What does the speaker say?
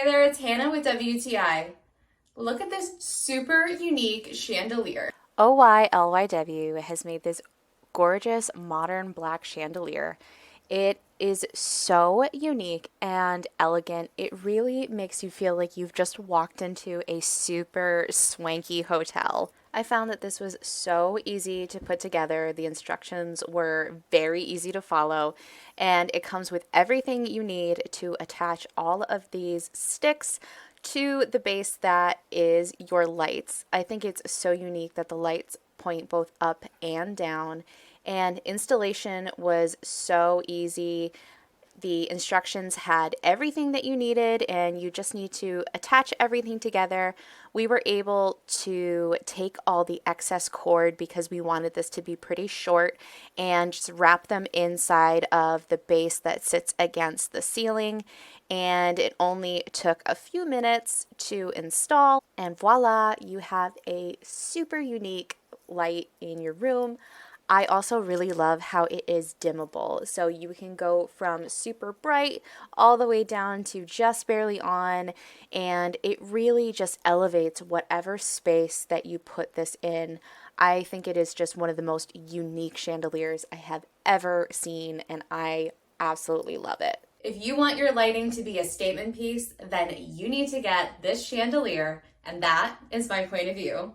Hey there, it's Hannah with WTI. Look at this super unique chandelier. OYLYW has made this gorgeous modern black chandelier. It is so unique and elegant. It really makes you feel like you've just walked into a super swanky hotel. I found that this was so easy to put together. The instructions were very easy to follow, and it comes with everything you need to attach all of these sticks to the base that is your lights. I think it's so unique that the lights point both up and down, and installation was so easy. The instructions had everything that you needed, and you just need to attach everything together. We were able to take all the excess cord because we wanted this to be pretty short and just wrap them inside of the base that sits against the ceiling. And it only took a few minutes to install, and voila, you have a super unique light in your room. I also really love how it is dimmable. So you can go from super bright all the way down to just barely on, and it really just elevates whatever space that you put this in. I think it is just one of the most unique chandeliers I have ever seen, and I absolutely love it. If you want your lighting to be a statement piece, then you need to get this chandelier, and that is my point of view.